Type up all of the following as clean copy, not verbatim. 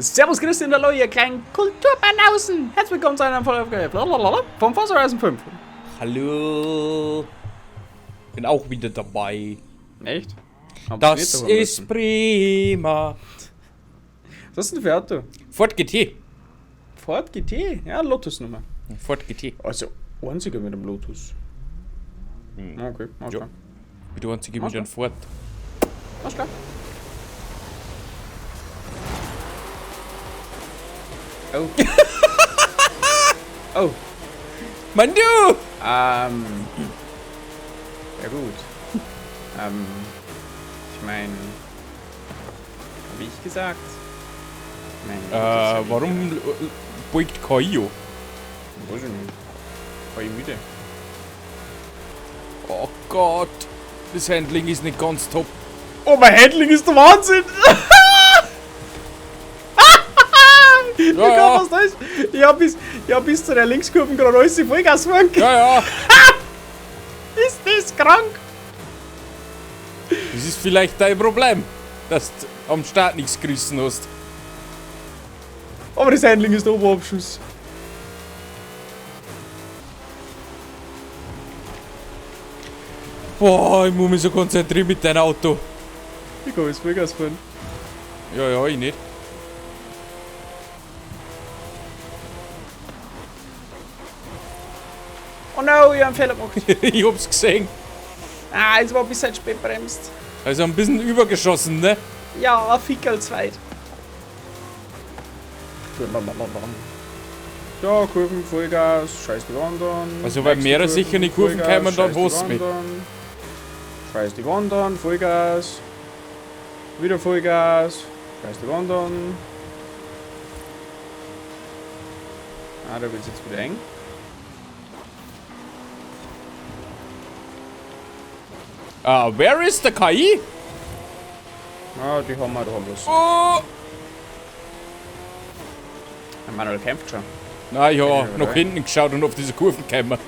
Servus, Christian, hallo, ihr kleinen Kulturbanausen. Herzlich willkommen zu einer Folge vom Forza Horizon 5. Hallo. Bin auch wieder dabei. Echt? Das ist prima. Was ist denn für Auto? Ford GT. Ford GT? Ja, Lotus-Nummer. Ford GT. Also, einziger mit dem Lotus. Okay, alles Ja. klar. Wie der einzige mit einem Ford. Alles klar. Oh. Oh. Mann, du! Ja gut. Ich meine, wie ich gesagt. Warum beugt KIO? Weiß ich nicht. War ich müde. Oh Gott. Das Handling ist nicht ganz top. Oh, mein Handling ist der Wahnsinn! Ja. Was da ist? Ich hab bis zu der Linkskurve gerade alles in Vollgas gefahren. Ja. Ist das krank? Das ist vielleicht dein Problem, dass du am Start nichts gerissen hast. Aber das Handling ist der Oberabschuss. Boah, ich muss mich so konzentrieren mit deinem Auto. Ich kann jetzt Vollgas fahren. Ja, ich nicht. Oh no, ich hab einen Fehler gemacht. Ich hab's gesehen. Ah, jetzt war ein bisschen spät bremst. Also ein bisschen übergeschossen, ne? Ja, ein Fickel zweit. Ja, Kurven, Vollgas, scheiß die Wandern. Also weil mehrere sicher in die Kurven kommen, dann was mit. Scheiß die Wandern, Vollgas. Wieder Vollgas. Scheiß die Wandern. Ah, da wird's jetzt wieder eng. Where is the KI? Ah, die haben wir da was. Oh! Ein Manuel kämpft schon. Na ja, Ja, nach oder? hinten geschaut und auf diese Kurven gekommen.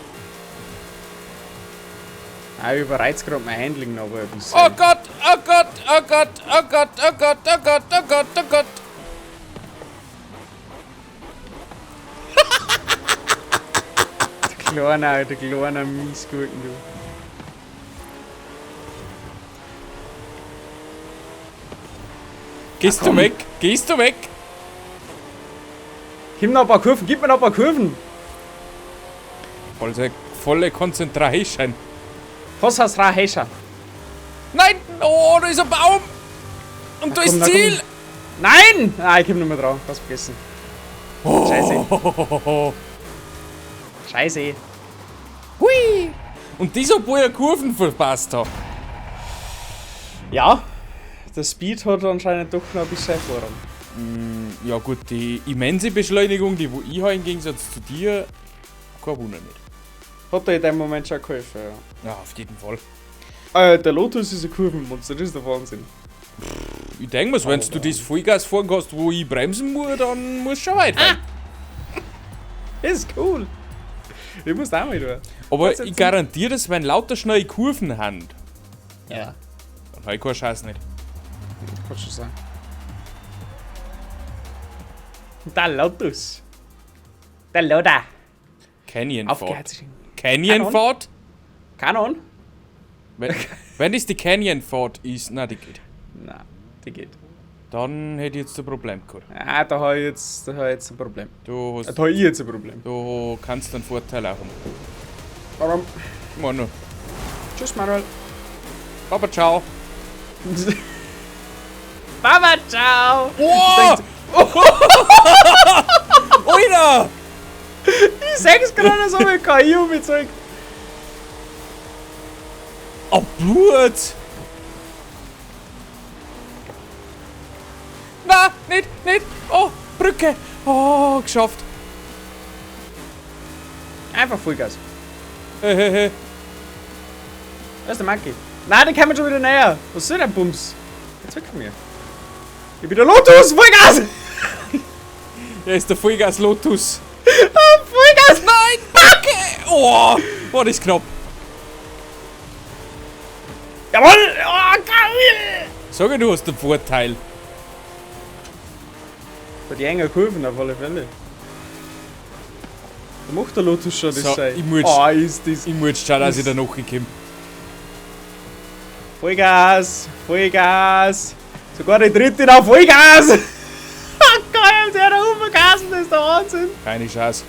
Ah, ich überreiz gerade mein Handling noch ein bisschen. Oh Gott, oh Gott, oh Gott, oh Gott, oh Gott, oh Gott, oh Gott, oh Gott. Der kleine Miesgurken, du. Gehst du weg? Gehst du weg? Gib noch ein paar Kurven, gib mir noch ein paar Kurven. Volle Concentration. Was hast du, Hescher? Nein! Oh, da ist ein Baum! Und da ist komm, Ziel! Nein! Ah, ich komm nicht mehr drauf. Hast vergessen. Scheiße. Oh. Scheiße. Hui! Und dieser paar Kurven verpasst hat. Ja, der Speed hat anscheinend doch noch ein bisschen Vorrang. Ja gut, die immense Beschleunigung, die wo ich habe im Gegensatz zu dir, kein Wunder nicht. Hat er in dem Moment schon geholfen, ja. Ja, auf jeden Fall. Der Lotus ist ein Kurvenmonster, das ist der Wahnsinn. Ich denke mir, wenn du das Vollgas fahren kannst, wo ich bremsen muss, dann musst du schon weit fahren. Das ist cool. Ich muss da mal tun. Aber Kannst du ich jetzt garantiere, dass wenn lauter schnelle Kurven haben, Ja, dann habe ich keinen Scheiß nicht. kann schon sein. Der Lotus. Der Loda. Canyonfahrt. Aufgeheizt. Canyonfahrt? Kanon? Wenn es die Canyonfahrt ist, na die geht. Nein, die geht. Dann hätte ich jetzt ein Problem gehabt. Ah, da habe ich jetzt ein Problem. Du, hast, Da habe ich jetzt ein Problem. du kannst einen Vorteil auch haben. Warum? Manu. Tschüss, Manuel. Papa, ciao. Baba, ciao! Oh! Alter! Ich sag's gerade so mit KI umgezeigt. Oh, Blut! Na, nicht! Oh, Brücke! Oh, geschafft! Einfach Vollgas. Hehehe. Da ist der Monkey. Nein, der kommt schon wieder näher. Was soll der Bums? Jetzt weg von mir. Ich bin der Lotus! Vollgas! Er ist der Vollgas Lotus. Vollgas! Nein! Brücke! Oh! War das knapp. Jawohl! Oh, geil! Sag ich, du hast den Vorteil. Bei die engen Kurven auf alle Fälle. Da macht der Lotus schon das So, sein. ich muss- Oh, ist das. Ich muss jetzt schauen, dass ich da nachkomme. Vollgas! Vollgas! Sogar die dritte auf Vollgas! Geil, der da umvergasen, das ist der Wahnsinn! Keine Chance.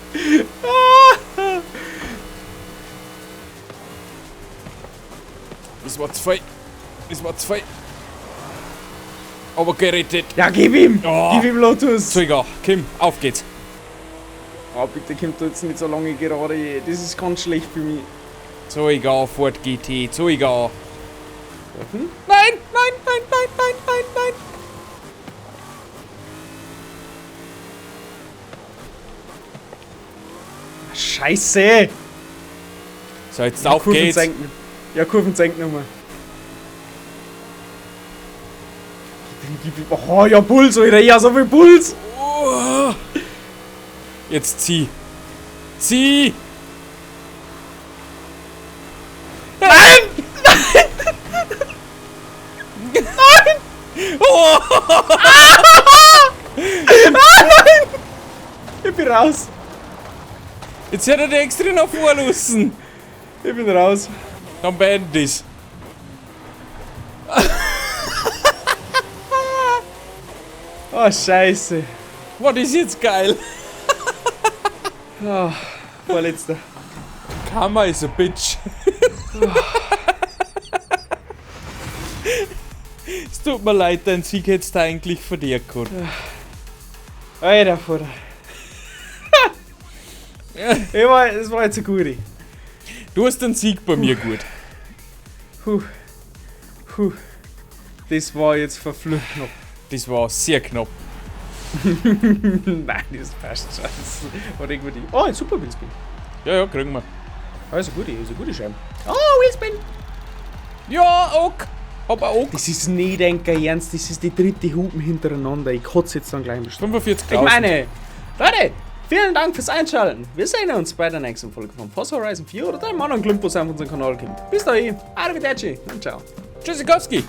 Das war zwei. Das war zwei. Aber gerettet. Ja, gib ihm! Oh. Gib ihm Lotus! So egal. Kim, auf geht's. Oh, bitte kommt da jetzt nicht so lange gerade. Das ist ganz schlecht für mich. So egal, Ford GT. So egal. Hm? Nein, nein, nein, nein, nein, nein, nein. Scheiße! So, jetzt auf Kurven geht's. senken. Ja, Kurven senken nochmal. Gib ihm. Oh, ja, Puls, Alter. Ja, so viel Puls! Oh. Jetzt zieh. Zieh! Nein! Oh. Ich bin raus! Jetzt hätte er die extra noch vorlassen. Ich bin raus. Dann beende ich's. Oh, Scheiße. Boah, das ist jetzt geil. Oh, vorletzter. Karma is a bitch. Es tut mir leid, dein Sieg hättest du eigentlich verdient gehabt. Alter, Vater. Das war jetzt eine gute. Du hast den Sieg bei mir gut. Puh. Puh. Das war jetzt verflucht knapp. Das war sehr knapp. Nein, das passt schon. Oder irgendwie die. Oh, ein super Wheelspin. Ja, ja, kriegen wir. Also gute Scheibe. Oh, Wheelspin. Ja, ok. Aber ok. Das ist nie denker ernst. Das ist die dritte Hupen hintereinander. Ich kotze jetzt dann gleich im Start. 45.000. Ich meine, Leute, vielen Dank fürs Einschalten. Wir sehen uns bei der nächsten Folge von Forza Horizon 4 oder dem anderen Klumpus auf unserem Kanal kommt. Bis dahin, arrivederci und ciao. Tschüssikowski.